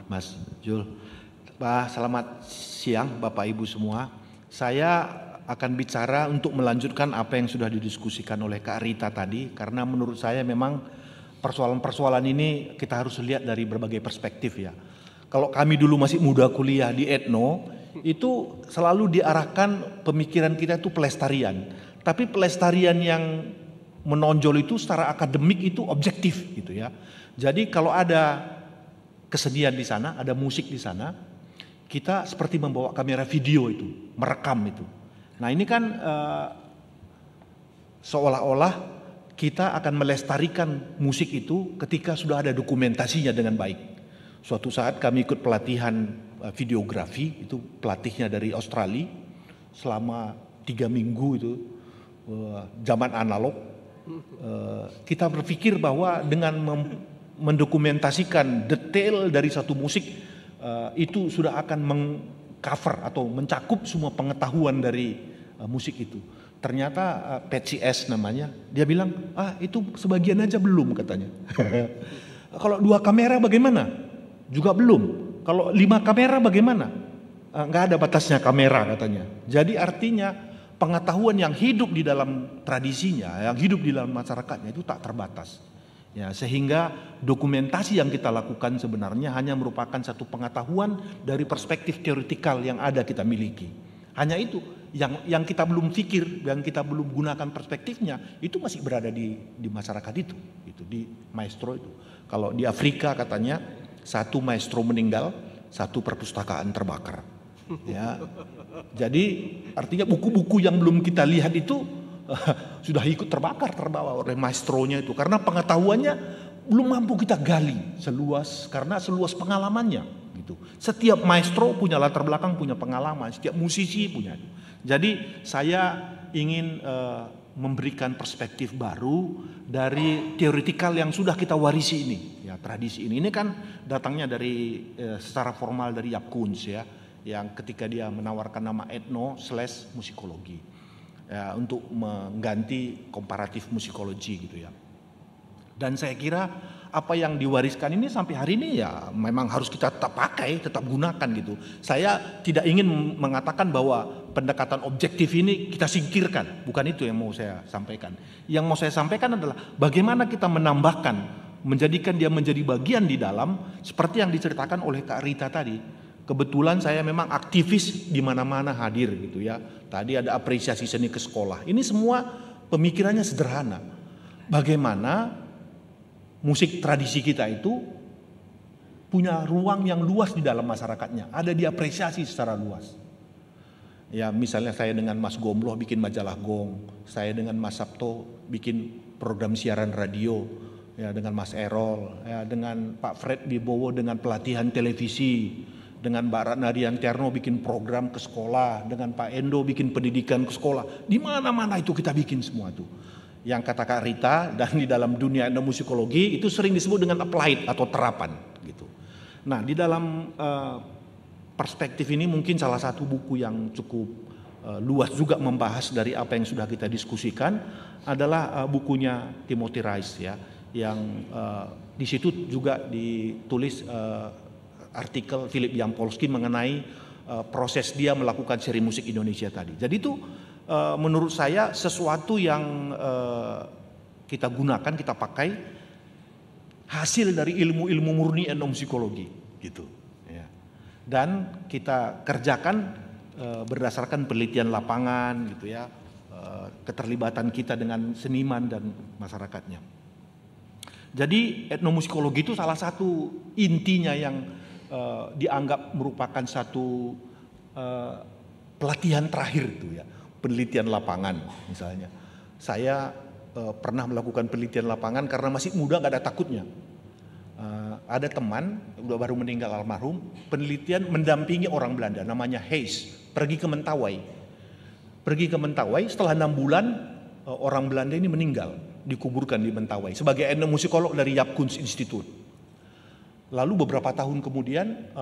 Mas Jul. Selamat siang Bapak Ibu semua. Saya akan bicara untuk melanjutkan apa yang sudah didiskusikan oleh Kak Rita tadi, karena menurut saya memang persoalan-persoalan ini kita harus lihat dari berbagai perspektif ya. Kalau kami dulu masih muda kuliah di Etno, itu selalu diarahkan pemikiran kita itu pelestarian. Tapi pelestarian yang menonjol itu secara akademik itu objektif gitu ya. Jadi kalau ada kesenian di sana, ada musik di sana, kita seperti membawa kamera video itu, merekam itu. Nah ini kan seolah-olah kita akan melestarikan musik itu ketika sudah ada dokumentasinya dengan baik. Suatu saat kami ikut pelatihan videografi, itu pelatihnya dari Australia selama 3 minggu itu, zaman analog. Kita berpikir bahwa dengan mendokumentasikan detail dari satu musik itu sudah akan mengcover atau mencakup semua pengetahuan dari musik itu. Ternyata Patsy S namanya, dia bilang itu sebagian aja belum katanya. Kalau 2 kamera bagaimana? Juga belum. Kalau 5 kamera bagaimana? Nggak ada batasnya kamera katanya. Jadi artinya pengetahuan yang hidup di dalam tradisinya, yang hidup di dalam masyarakatnya itu tak terbatas. Ya, sehingga dokumentasi yang kita lakukan sebenarnya hanya merupakan satu pengetahuan dari perspektif teoretikal yang ada kita miliki. Hanya itu yang kita belum pikir, yang kita belum gunakan perspektifnya, itu masih berada di masyarakat itu di maestro itu. Kalau di Afrika katanya 1 maestro meninggal, 1 perpustakaan terbakar. Ya, jadi artinya buku-buku yang belum kita lihat itu sudah ikut terbakar, terbawa oleh maestronya itu, karena pengetahuannya belum mampu kita gali karena seluas pengalamannya gitu. Setiap maestro punya latar belakang, punya pengalaman, setiap musisi punya itu. Jadi saya ingin memberikan perspektif baru dari teoretikal yang sudah kita warisi ini, ya tradisi ini kan datangnya dari secara formal dari Jaap Koens ya, yang ketika dia menawarkan nama etno/musikologi ya, untuk mengganti komparatif musikologi gitu ya. Dan saya kira apa yang diwariskan ini sampai hari ini ya memang harus kita tetap pakai, tetap gunakan gitu. Saya tidak ingin mengatakan bahwa pendekatan objektif ini kita singkirkan, bukan itu yang mau saya sampaikan. Yang mau saya sampaikan adalah bagaimana kita menambahkan, menjadikan dia menjadi bagian di dalam, seperti yang diceritakan oleh Kak Rita tadi. Kebetulan saya memang aktivis di mana-mana hadir gitu ya. Tadi ada apresiasi seni ke sekolah. Ini semua pemikirannya sederhana. Bagaimana musik tradisi kita itu punya ruang yang luas di dalam masyarakatnya. Ada diapresiasi secara luas. Ya misalnya saya dengan Mas Gomloh bikin majalah Gong. Saya dengan Mas Sabto bikin program siaran radio. Ya dengan Mas Erol. Ya dengan Pak Fred Wibowo dengan pelatihan televisi. Dengan Mbak Ratna Riantiarno bikin program ke sekolah, dengan Pak Endo bikin pendidikan ke sekolah. Di mana-mana itu kita bikin semua itu. Yang kata Kak Rita, dan di dalam dunia etnomusikologi itu sering disebut dengan applied atau terapan gitu. Nah, di dalam perspektif ini mungkin salah satu buku yang cukup luas juga membahas dari apa yang sudah kita diskusikan adalah bukunya Timothy Rice ya, yang di situ juga ditulis artikel Philip Jampolsky mengenai proses dia melakukan seri musik Indonesia tadi. Jadi itu menurut saya sesuatu yang kita gunakan, kita pakai hasil dari ilmu-ilmu murni etnomusikologi gitu. Ya. Dan kita kerjakan berdasarkan penelitian lapangan gitu ya, keterlibatan kita dengan seniman dan masyarakatnya. Jadi etnomusikologi itu salah satu intinya yang dianggap merupakan satu pelatihan terakhir itu ya, penelitian lapangan misalnya. Saya pernah melakukan penelitian lapangan karena masih muda nggak ada takutnya. Ada teman udah baru meninggal almarhum, penelitian mendampingi orang Belanda namanya Hayes, pergi ke Mentawai. Setelah 6 bulan orang Belanda ini meninggal, dikuburkan di Mentawai sebagai etnomusikolog dari Jaap Koens Institute. Lalu beberapa tahun kemudian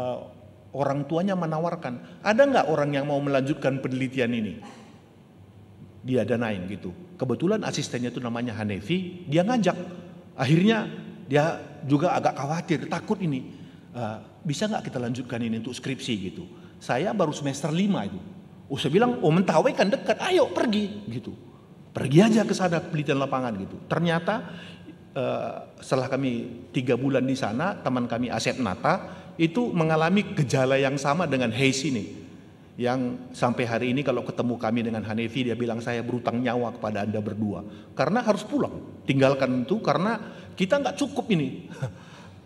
orang tuanya menawarkan, ada nggak orang yang mau melanjutkan penelitian ini? Dia danain gitu. Kebetulan asistennya itu namanya Hanefi, dia ngajak. Akhirnya dia juga agak khawatir, takut ini. bisa nggak kita lanjutkan ini untuk skripsi gitu. Saya baru semester 5 itu. Saya bilang, Mentawai kan dekat, ayo pergi gitu. Pergi aja ke sana penelitian lapangan gitu. Ternyata setelah kami 3 bulan di sana, teman kami Asep Nata itu mengalami gejala yang sama dengan Hayes ini. Yang sampai hari ini kalau ketemu kami dengan Hanefi, dia bilang saya berutang nyawa kepada Anda berdua. Karena harus pulang, tinggalkan itu karena kita nggak cukup ini.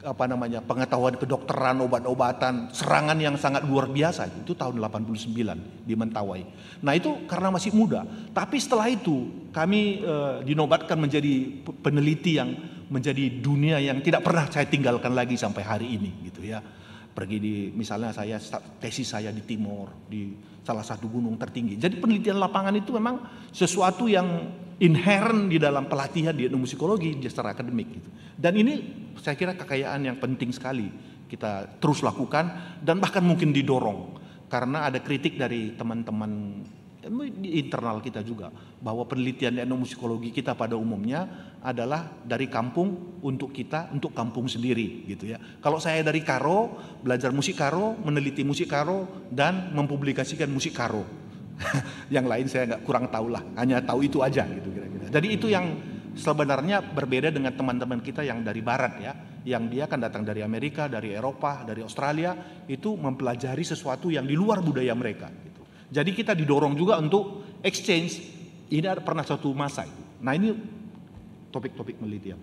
Pengetahuan kedokteran, obat-obatan, serangan yang sangat luar biasa. Itu tahun 89 di Mentawai. Nah itu karena masih muda. Tapi setelah itu kami dinobatkan menjadi peneliti yang menjadi dunia yang tidak pernah saya tinggalkan lagi sampai hari ini gitu ya. Pergi misalnya saya tesis saya di Timor, di salah satu gunung tertinggi. Jadi penelitian lapangan itu memang sesuatu yang inherent di dalam pelatihan di etnomusikologi secara akademik gitu. Dan ini saya kira kekayaan yang penting sekali kita terus lakukan dan bahkan mungkin didorong karena ada kritik dari teman-teman di internal kita juga bahwa penelitian etnomusikologi kita pada umumnya adalah dari kampung untuk kita, untuk kampung sendiri gitu ya. Kalau saya dari Karo, belajar musik Karo, meneliti musik Karo dan mempublikasikan musik Karo. Yang lain saya nggak kurang tahu lah, hanya tahu itu aja gitu kira-kira. Jadi itu yang sebenarnya berbeda dengan teman-teman kita yang dari barat ya, yang dia kan datang dari Amerika, dari Eropa, dari Australia, itu mempelajari sesuatu yang di luar budaya mereka gitu. Jadi kita didorong juga untuk exchange. Ini pernah suatu masa itu. Nah ini topik-topik penelitian.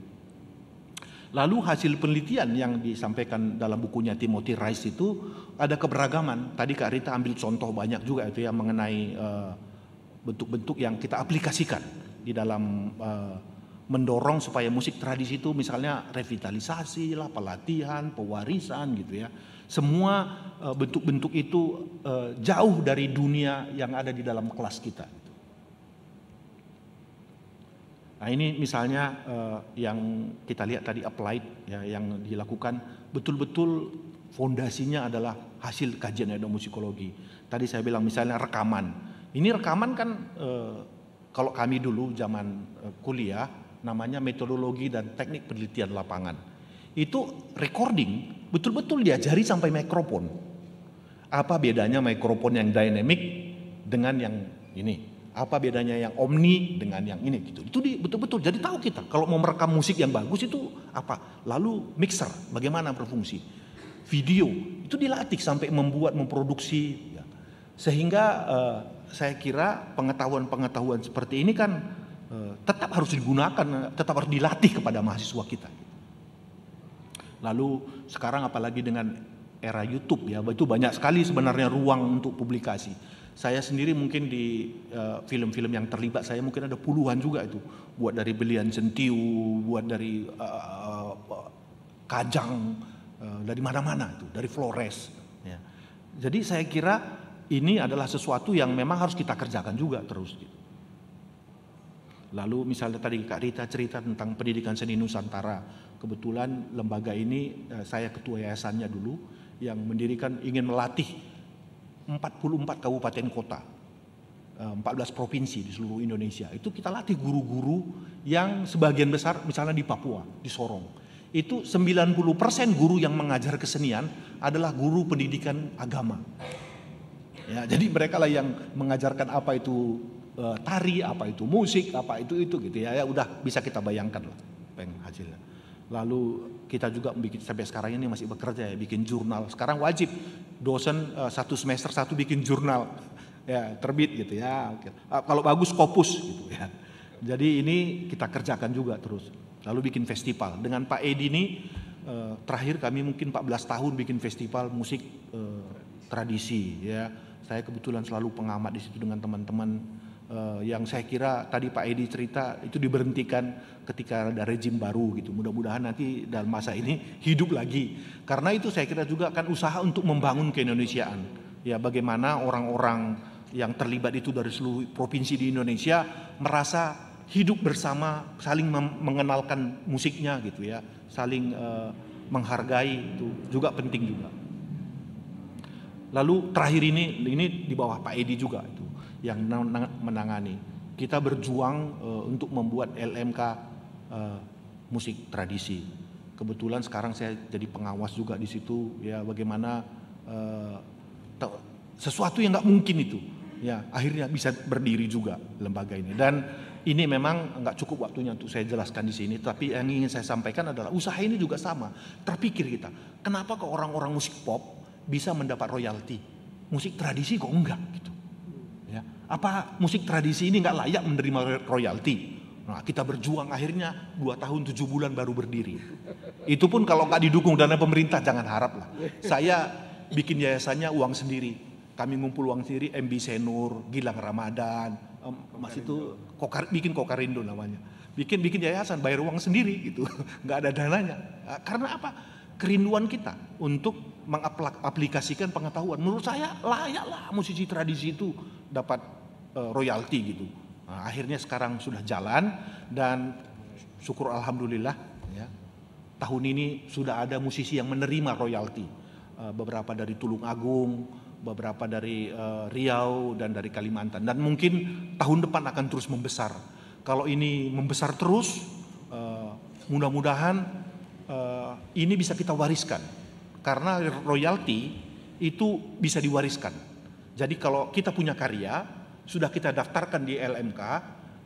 Lalu hasil penelitian yang disampaikan dalam bukunya Timothy Rice itu ada keberagaman. Tadi Kak Rita ambil contoh banyak juga itu yang mengenai bentuk-bentuk yang kita aplikasikan di dalam mendorong supaya musik tradisi itu misalnya revitalisasi lah, pelatihan, pewarisan gitu ya. Semua bentuk-bentuk itu jauh dari dunia yang ada di dalam kelas kita. Nah ini misalnya yang kita lihat tadi applied ya, yang dilakukan betul-betul fondasinya adalah hasil kajian etnomusikologi. Tadi saya bilang misalnya rekaman. Ini rekaman kan kalau kami dulu zaman kuliah namanya metodologi dan teknik penelitian lapangan. Itu recording betul-betul diajari sampai mikrofon. Apa bedanya mikrofon yang dynamic dengan yang ini? Apa bedanya yang omni dengan yang ini gitu. Itu betul-betul jadi tahu kita kalau mau merekam musik yang bagus itu apa. Lalu mixer bagaimana berfungsi. Video itu dilatih sampai memproduksi ya. Sehingga saya kira pengetahuan-pengetahuan seperti ini kan tetap harus digunakan, tetap harus dilatih kepada mahasiswa kita. Lalu sekarang apalagi dengan era YouTube ya, itu banyak sekali sebenarnya ruang untuk publikasi. Saya sendiri mungkin di film-film yang terlibat saya mungkin ada puluhan juga itu. Buat dari Belian Sentiu, buat dari Kajang, dari mana-mana itu, dari Flores. Ya. Jadi saya kira ini adalah sesuatu yang memang harus kita kerjakan juga terus. Gitu. Lalu misalnya tadi Kak Rita cerita tentang pendidikan seni Nusantara. Kebetulan lembaga ini saya ketua yayasannya dulu yang mendirikan ingin melatih 44 kabupaten kota, 14 provinsi di seluruh Indonesia. Itu kita latih guru-guru yang sebagian besar misalnya di Papua, di Sorong. Itu 90% guru yang mengajar kesenian adalah guru pendidikan agama. Ya, jadi mereka lah yang mengajarkan apa itu tari, apa itu musik, apa itu gitu ya. Ya udah bisa kita bayangkan lah hasilnya. Lalu kita juga bikin sampai sekarang ini masih bekerja ya, bikin jurnal. Sekarang wajib dosen satu semester satu bikin jurnal ya, terbit gitu ya. Kalau bagus Scopus gitu ya. Jadi ini kita kerjakan juga terus. Lalu bikin festival. Dengan Pak Edi ini terakhir kami mungkin 14 tahun bikin festival musik tradisi ya. Saya kebetulan selalu pengamat di situ dengan teman-teman. Yang saya kira tadi Pak Edi cerita itu diberhentikan ketika ada rejim baru gitu. Mudah-mudahan nanti dalam masa ini hidup lagi. Karena itu saya kira juga akan usaha untuk membangun keindonesiaan. Ya bagaimana orang-orang yang terlibat itu dari seluruh provinsi di Indonesia merasa hidup bersama, saling mengenalkan musiknya gitu ya, saling menghargai itu juga penting juga. Lalu terakhir ini di bawah Pak Edi juga itu yang menangani. Kita berjuang untuk membuat LMK musik tradisi. kebetulan sekarang saya jadi pengawas juga di situ, ya bagaimana sesuatu yang nggak mungkin itu, ya akhirnya bisa berdiri juga lembaga ini. Dan ini memang nggak cukup waktunya untuk saya jelaskan di sini, tapi yang ingin saya sampaikan adalah usaha ini juga sama. Terpikir kita, kenapa kok orang-orang musik pop bisa mendapat royalti, musik tradisi kok enggak gitu? Ya, apa musik tradisi ini nggak layak menerima royalti? Nah, kita berjuang akhirnya 2 tahun 7 bulan baru berdiri. Itu pun kalau nggak didukung dana pemerintah jangan harap lah. Saya bikin yayasannya uang sendiri. Kami ngumpul uang sendiri, MB Senur, Gilang Ramadan, Mas itu bikin Kokarindo namanya. Bikin yayasan, bayar uang sendiri gitu. Nggak ada dananya. Karena apa? Kerinduan kita untuk mengaplikasikan pengetahuan. Menurut saya layaklah musisi tradisi itu dapat royalti gitu. Nah, akhirnya sekarang sudah jalan dan syukur alhamdulillah ya, tahun ini sudah ada musisi yang menerima royalti, beberapa dari Tulung Agung, beberapa dari Riau dan dari Kalimantan, dan mungkin tahun depan akan terus membesar. Kalau ini membesar terus, mudah-mudahan ini bisa kita wariskan, karena royalti itu bisa diwariskan. Jadi kalau kita punya karya sudah kita daftarkan di LMK,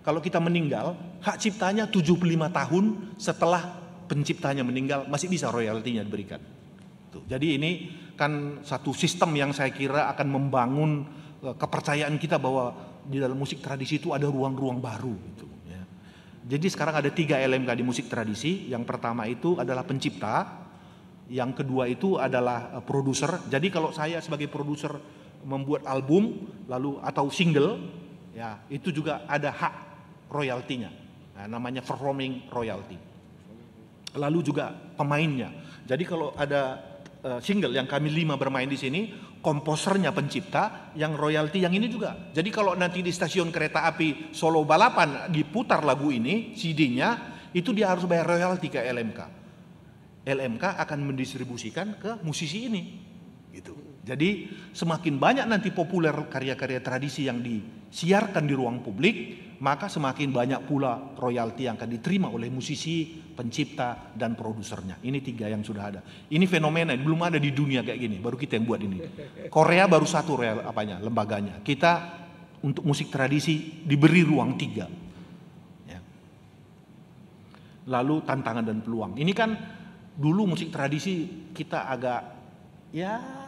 kalau kita meninggal, hak ciptanya 75 tahun setelah penciptanya meninggal masih bisa royaltinya diberikan. Jadi ini kan satu sistem yang saya kira akan membangun kepercayaan kita bahwa di dalam musik tradisi itu ada ruang-ruang baru gitu, ya. Jadi sekarang ada 3 LMK di musik tradisi. Yang pertama itu adalah pencipta, yang kedua itu adalah produser. Jadi kalau saya sebagai produser membuat album lalu atau single, ya itu juga ada hak royaltinya. Nah, namanya performing royalty. Lalu juga pemainnya. Jadi kalau ada single yang kami 5 bermain di sini, komposernya pencipta, yang royalti yang ini juga. Jadi kalau nanti di stasiun kereta api Solo Balapan diputar lagu ini, CD-nya, itu dia harus bayar royalti ke LMK. LMK akan mendistribusikan ke musisi ini, gitu. Jadi semakin banyak nanti populer karya-karya tradisi yang disiarkan di ruang publik, maka semakin banyak pula royalti yang akan diterima oleh musisi, pencipta, dan produsernya. Ini 3 yang sudah ada. Ini fenomena, belum ada di dunia kayak gini, baru kita yang buat ini. Korea baru 1 lembaganya. Kita untuk musik tradisi diberi ruang 3. Ya. Lalu tantangan dan peluang. Ini kan dulu musik tradisi kita agak, ya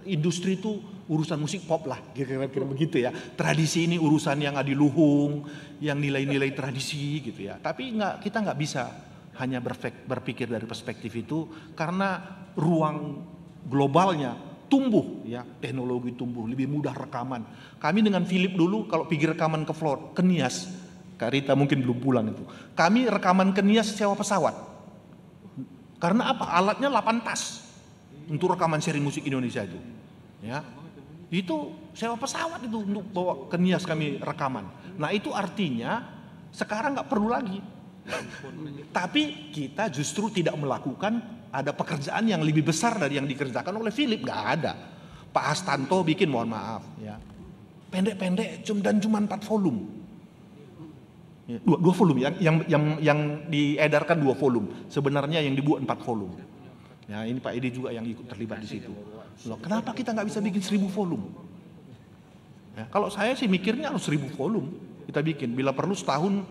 industri itu urusan musik pop lah, kira-kira begitu ya. Tradisi ini urusan yang adiluhung, yang nilai-nilai tradisi gitu ya. Tapi kita nggak bisa hanya berpikir dari perspektif itu, karena ruang globalnya tumbuh ya, teknologi tumbuh, lebih mudah rekaman. Kami dengan Philip dulu kalau pergi rekaman ke Nias, Kak Rita mungkin belum pulang itu. Kami rekaman ke Nias sewa pesawat. Karena apa? Alatnya 8 tas. Untuk rekaman seri musik Indonesia itu, ya, itu sewa pesawat itu untuk bawa ke Nias kami rekaman. Nah itu artinya sekarang nggak perlu lagi. Tapi kita justru tidak melakukan, ada pekerjaan yang lebih besar dari yang dikerjakan oleh Philip, nggak ada. Pak Hastanto bikin, mohon maaf, ya, pendek-pendek dan cuma 4 volume. Dua volume yang diedarkan 2 volume. Sebenarnya yang dibuat 4 volume. Ya, ini Pak Edi juga yang ikut terlibat di situ. Loh, kenapa kita nggak bisa bikin 1000 volume? Ya, kalau saya sih mikirnya harus 1000 volume kita bikin. Bila perlu setahun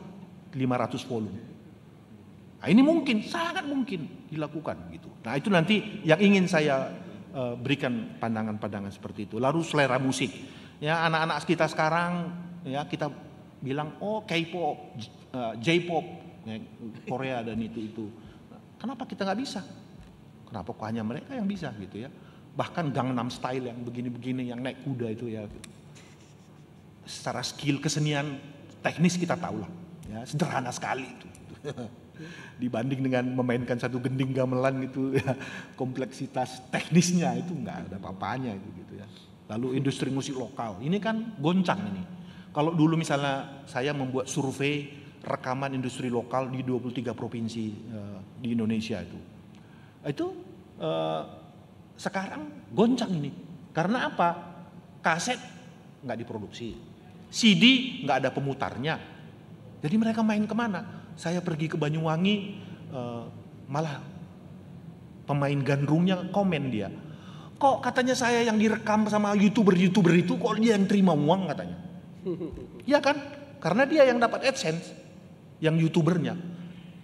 500 volume. Nah, ini mungkin, sangat mungkin dilakukan gitu. Nah itu nanti yang ingin saya berikan pandangan-pandangan seperti itu. Lalu selera musik. Ya anak-anak kita sekarang ya kita bilang oh K-pop, J-pop, ya, Korea dan itu. Nah, kenapa kita nggak bisa? Kenapa kok hanya mereka yang bisa gitu ya? Bahkan Gangnam Style yang begini-begini, yang naik kuda itu ya. Secara skill kesenian teknis kita tahu lah, ya sederhana sekali itu. Dibanding dengan memainkan satu gending gamelan itu, ya, kompleksitas teknisnya itu nggak ada apa-apanya itu gitu ya. Lalu industri musik lokal, ini kan goncang ini. Kalau dulu misalnya saya membuat survei rekaman industri lokal di 23 provinsi di Indonesia itu sekarang goncang ini. Karena apa? Kaset nggak diproduksi, CD nggak ada pemutarnya. Jadi mereka main kemana? Saya pergi ke Banyuwangi, malah pemain gandrungnya komen dia. Kok katanya saya yang direkam sama YouTuber itu, kok dia yang terima uang katanya. Iya kan? Karena dia yang dapat AdSense, yang YouTubernya.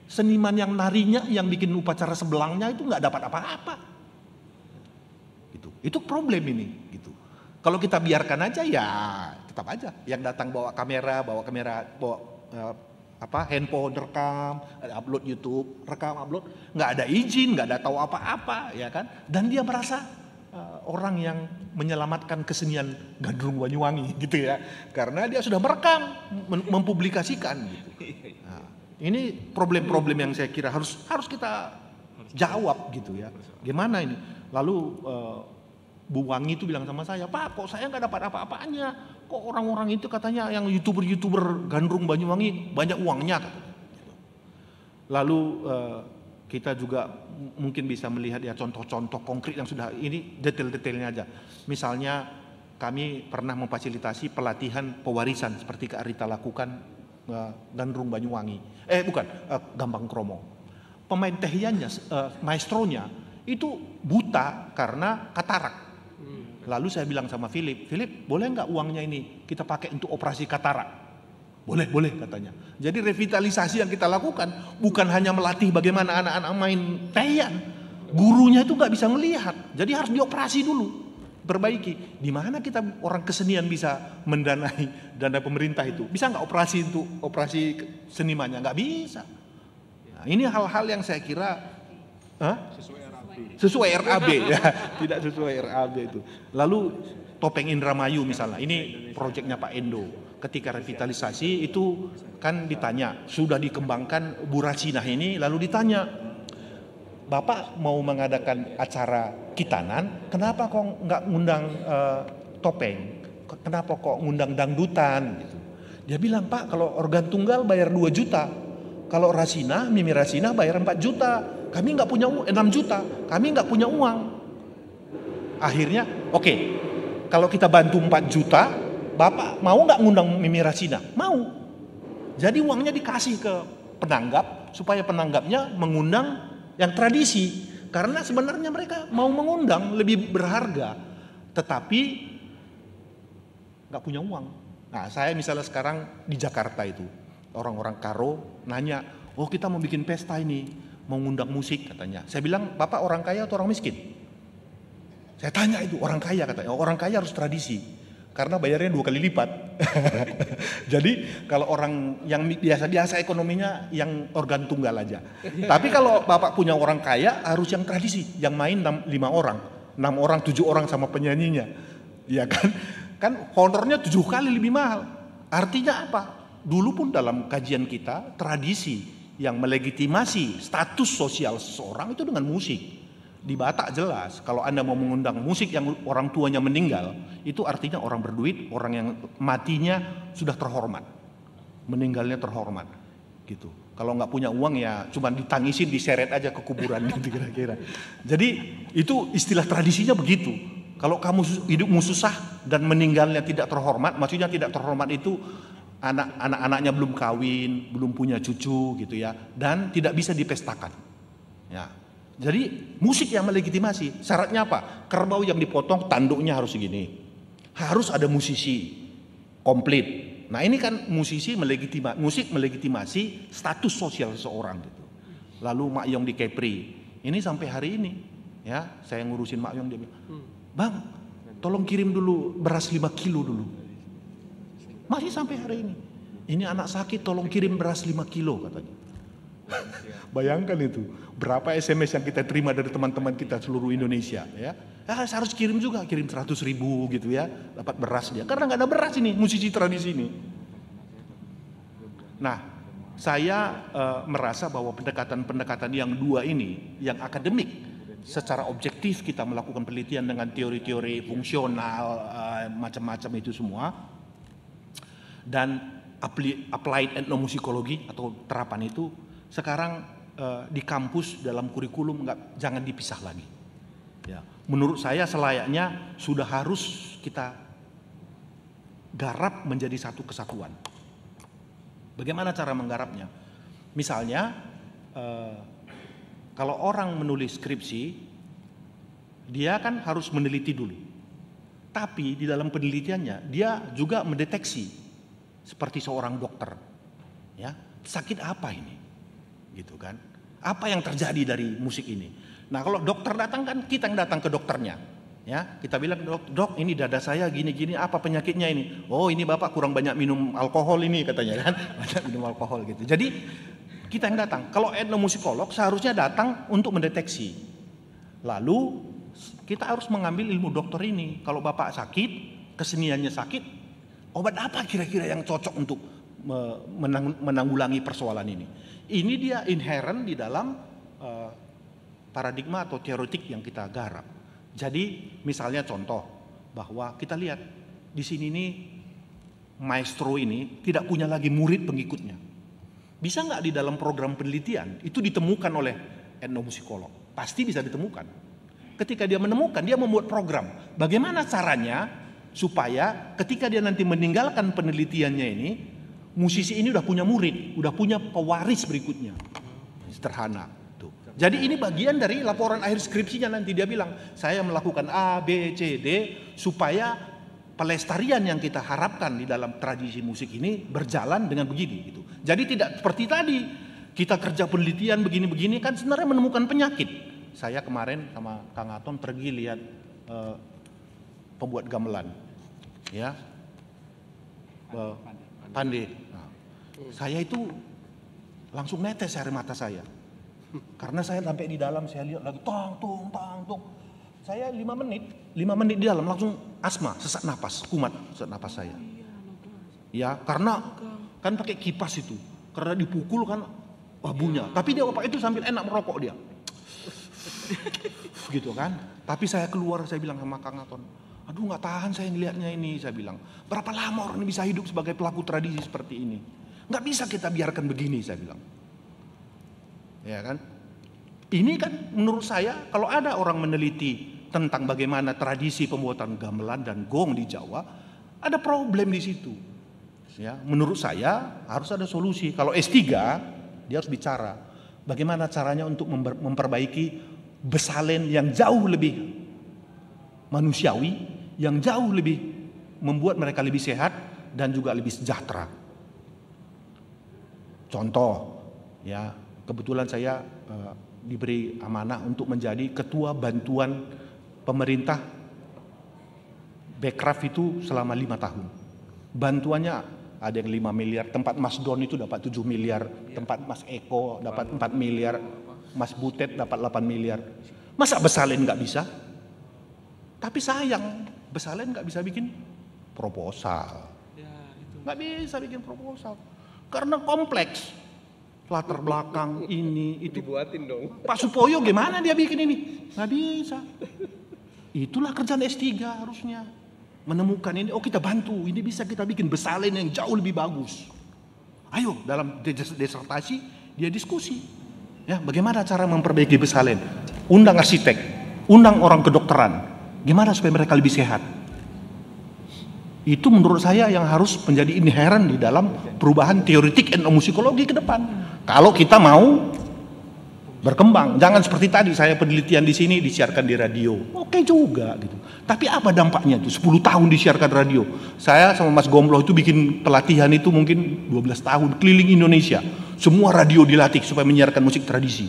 Seniman yang narinya, yang bikin upacara sebelangnya itu nggak dapat apa-apa. Itu problem ini. Gitu. Kalau kita biarkan aja ya tetap aja. Yang datang bawa kamera, bawa handphone rekam, upload YouTube, rekam upload, nggak ada izin, nggak ada tahu apa-apa, ya kan? Dan dia merasa orang yang menyelamatkan kesenian gandrung Banyuwangi gitu ya, karena dia sudah merekam, mempublikasikan gitu. Nah, ini problem-problem yang saya kira harus kita jawab gitu ya. Gimana ini? Lalu Bu Wangi itu bilang sama saya, Pak, kok saya nggak dapat apa-apanya? Kok orang-orang itu katanya yang YouTuber gandrung Banyuwangi banyak uangnya. Lalu kita juga mungkin bisa melihat ya contoh-contoh konkret yang sudah, ini detail-detailnya aja. Misalnya kami pernah memfasilitasi pelatihan pewarisan seperti Kak Rita lakukan gandrung Banyuwangi. Gambang Kromong. Pemain tehiannya, maestronya itu buta karena katarak. Lalu saya bilang sama Philip, boleh nggak uangnya ini kita pakai untuk operasi katarak? Boleh katanya. Jadi revitalisasi yang kita lakukan bukan hanya melatih bagaimana anak-anak main tehian. Gurunya itu nggak bisa melihat, jadi harus dioperasi dulu, perbaiki. Di mana kita orang kesenian bisa mendanai dana pemerintah itu? Bisa nggak operasi untuk operasi senimannya? Nggak bisa. Nah, ini hal-hal yang saya kira sesuai RAB ya, tidak sesuai RAB itu. Lalu Topeng Indramayu misalnya, ini proyeknya Pak Endo. Ketika revitalisasi itu kan ditanya, sudah dikembangkan Bu Rasinah ini, lalu ditanya, Bapak mau mengadakan acara kitanan, kenapa kok nggak ngundang topeng? Kenapa kok ngundang dangdutan? Gitu. Dia bilang, Pak, kalau organ tunggal bayar 2 juta, kalau Rasinah, Mimi Rasinah bayar 4 juta. Kami nggak punya 6 juta, kami nggak punya uang. Akhirnya, oke, kalau kita bantu 4 juta, Bapak mau nggak ngundang Mimi Rasinah? Mau. Jadi uangnya dikasih ke penanggap supaya penanggapnya mengundang yang tradisi. Karena sebenarnya mereka mau mengundang lebih berharga, tetapi nggak punya uang. Nah, saya misalnya sekarang di Jakarta itu, orang-orang Karo nanya, oh kita mau bikin pesta ini, mau ngundang musik katanya. Saya bilang, Bapak orang kaya atau orang miskin? Saya tanya itu, orang kaya katanya. Orang kaya harus tradisi, karena bayarnya 2 kali lipat. Jadi kalau orang yang biasa-biasa ekonominya yang organ tunggal aja. Tapi kalau Bapak punya orang kaya harus yang tradisi, yang main 5 orang, 6 orang, 7 orang sama penyanyinya. Ya kan? Kan honornya 7 kali lebih mahal. Artinya apa? Dulu pun dalam kajian kita, tradisi yang melegitimasi status sosial seseorang itu dengan musik. Di Batak jelas, kalau Anda mau mengundang musik yang orang tuanya meninggal, itu artinya orang berduit, orang yang matinya sudah terhormat, meninggalnya terhormat, gitu. Kalau nggak punya uang ya cuma ditangisin, diseret aja ke kuburan gitu kira-kira. Jadi itu istilah tradisinya begitu. Kalau kamu hidupmu susah dan meninggalnya tidak terhormat, maksudnya tidak terhormat itu anak-anaknya belum kawin, belum punya cucu gitu ya, dan tidak bisa dipestakan. Ya. Jadi musik yang melegitimasi, syaratnya apa? Kerbau yang dipotong tanduknya harus segini. Harus ada musisi komplit. Nah, ini kan musik melegitimasi status sosial seseorang gitu. Lalu Mak Yong di Kepri, ini sampai hari ini ya, saya ngurusin Mak Yong, dia bilang, Bang, tolong kirim dulu beras 5 kilo dulu. Masih sampai hari ini. Ini anak sakit, tolong kirim beras 5 kilo katanya. Bayangkan itu, berapa SMS yang kita terima dari teman-teman kita seluruh Indonesia ya. Saya harus kirim juga, kirim 100.000 gitu ya, dapat beras dia. Karena nggak ada beras ini, musisi tradisi ini. Nah, saya merasa bahwa pendekatan-pendekatan yang dua ini, yang akademik, secara objektif kita melakukan penelitian dengan teori-teori fungsional, macam-macam itu semua, dan applied etnomusikologi atau terapan itu, sekarang di kampus dalam kurikulum jangan dipisah lagi. Ya, menurut saya selayaknya sudah harus kita garap menjadi satu kesatuan. Bagaimana cara menggarapnya? Misalnya Kalau orang menulis skripsi, dia kan harus meneliti dulu. Tapi di dalam penelitiannya, dia juga mendeteksi seperti seorang dokter. Ya, sakit apa ini? Gitu kan? Apa yang terjadi dari musik ini? Nah, kalau dokter datang kan kita yang datang ke dokternya. Ya, kita bilang, dok, ini dada saya gini-gini, apa penyakitnya ini? Oh, ini bapak kurang banyak minum alkohol ini katanya kan, banyak minum alkohol gitu. Jadi kita yang datang. Kalau etnomusikolog seharusnya datang untuk mendeteksi. Lalu kita harus mengambil ilmu dokter ini. Kalau bapak sakit, keseniannya sakit, obat apa kira-kira yang cocok untuk menanggulangi persoalan ini? Ini dia inherent di dalam paradigma atau teoretik yang kita garap. Jadi misalnya contoh bahwa kita lihat di sini nih maestro ini tidak punya lagi murid pengikutnya. Bisa nggak di dalam program penelitian itu ditemukan oleh etnomusikolog? Pasti bisa ditemukan. Ketika dia menemukan, dia membuat program. Bagaimana caranya supaya ketika dia nanti meninggalkan penelitiannya ini, musisi ini udah punya murid, udah punya pewaris berikutnya. Sederhana. Jadi ini bagian dari laporan akhir skripsinya nanti dia bilang, saya melakukan A, B, C, D supaya pelestarian yang kita harapkan di dalam tradisi musik ini berjalan dengan begini gitu. Jadi tidak seperti tadi kita kerja penelitian begini-begini kan sebenarnya menemukan penyakit. Saya kemarin sama Kang Aton pergi lihat pembuat gamelan, ya, Pandey. Nah, saya itu langsung netes air mata saya. Karena saya sampai di dalam saya lihat lagi tong tong tong tong. Saya 5 menit di dalam langsung asma, sesak napas, kumat sesak napas saya. Ya, karena kan pakai kipas itu. Karena dipukul kan babunya. Tapi dia bapak itu sambil enak merokok dia. Gitu kan. Tapi saya keluar, saya bilang sama Kang Aton, aduh nggak tahan saya ngelihatnya ini, saya bilang. Berapa lama orang ini bisa hidup sebagai pelaku tradisi seperti ini? Nggak bisa kita biarkan begini, saya bilang. Ya kan? Ini kan menurut saya kalau ada orang meneliti tentang bagaimana tradisi pembuatan gamelan dan gong di Jawa, ada problem di situ. Ya, menurut saya harus ada solusi. Kalau S3 dia harus bicara bagaimana caranya untuk memperbaiki besalen yang jauh lebih manusiawi, yang jauh lebih membuat mereka lebih sehat dan juga lebih sejahtera. Contoh, ya. Kebetulan saya diberi amanah untuk menjadi ketua bantuan pemerintah Bekraf itu selama 5 tahun. Bantuannya ada yang 5 miliar, tempat Mas Don itu dapat 7 miliar, tempat Mas Eko dapat 4 miliar, Mas Butet dapat 8 miliar. Masa Besalen nggak bisa? Tapi sayang, Besalen nggak bisa bikin proposal. Nggak bisa bikin proposal, karena kompleks. Latar belakang ini itu dibuatin dong. Pak Supoyo gimana dia bikin ini? Nggak bisa. Itulah kerjaan S3 harusnya. Menemukan ini, oh kita bantu, ini bisa kita bikin besalen yang jauh lebih bagus. Ayo dalam disertasi dia diskusi. Ya, bagaimana cara memperbaiki besalen? Undang arsitek, undang orang kedokteran. Gimana supaya mereka lebih sehat? Itu menurut saya yang harus menjadi inherent di dalam perubahan teoretik etnomusikologi ke depan. Kalau kita mau berkembang, jangan seperti tadi saya penelitian di sini disiarkan di radio. Oke juga gitu. Tapi apa dampaknya itu? 10 tahun disiarkan radio. Saya sama Mas Gombloh itu bikin pelatihan itu mungkin 12 tahun keliling Indonesia. Semua radio dilatih supaya menyiarkan musik tradisi.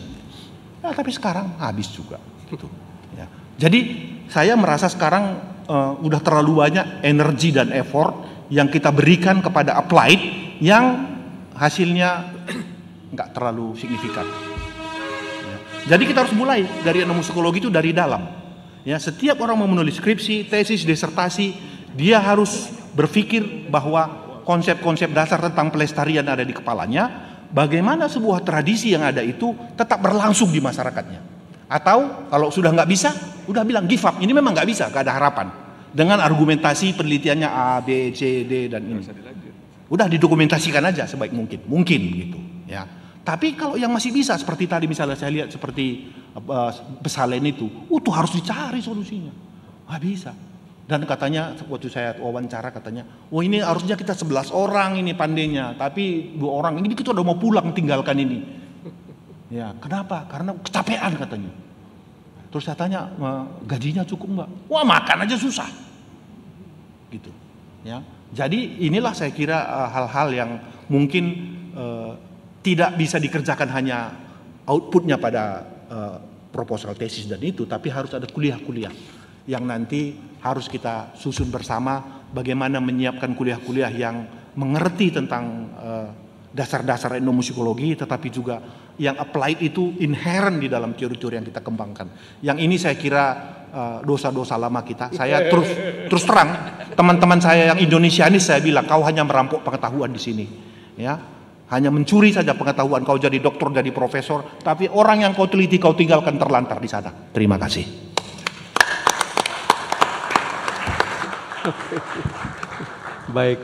Nah, tapi sekarang habis juga gitu. Ya. Jadi saya merasa sekarang udah terlalu banyak energi dan effort yang kita berikan kepada applied yang hasilnya nggak terlalu signifikan. Ya. Jadi kita harus mulai dari etnomusikologi itu dari dalam. Ya, setiap orang mau menulis skripsi, tesis, disertasi, dia harus berpikir bahwa konsep-konsep dasar tentang pelestarian ada di kepalanya, bagaimana sebuah tradisi yang ada itu tetap berlangsung di masyarakatnya. Atau kalau sudah nggak bisa, udah bilang give up, ini memang nggak bisa, nggak ada harapan. Dengan argumentasi penelitiannya A, B, C, D dan ini. Udah didokumentasikan aja sebaik mungkin gitu. Ya. Tapi kalau yang masih bisa seperti tadi misalnya saya lihat seperti Besalen itu harus dicari solusinya. Nggak bisa. Dan katanya waktu saya wawancara katanya, oh ini harusnya kita 11 orang ini pandainya, tapi 2 orang ini kita udah mau pulang tinggalkan ini. Ya, kenapa? Karena kecapean katanya. Terus saya tanya, gajinya cukup nggak? Wah, makan aja susah. Gitu. Ya. Jadi inilah saya kira hal-hal yang mungkin tidak bisa dikerjakan hanya outputnya pada proposal tesis dan itu, tapi harus ada kuliah-kuliah yang nanti harus kita susun bersama bagaimana menyiapkan kuliah-kuliah yang mengerti tentang dasar-dasar etnomusikologi, tetapi juga yang applied itu inherent di dalam teori-teori yang kita kembangkan. Yang ini saya kira dosa-dosa lama kita. Saya terus terang, teman-teman saya yang Indonesianis saya bilang, kau hanya merampok pengetahuan di sini, ya, hanya mencuri saja pengetahuan. Kau jadi doktor, jadi profesor, tapi orang yang kau teliti kau tinggalkan terlantar di sana. Terima kasih. Baik.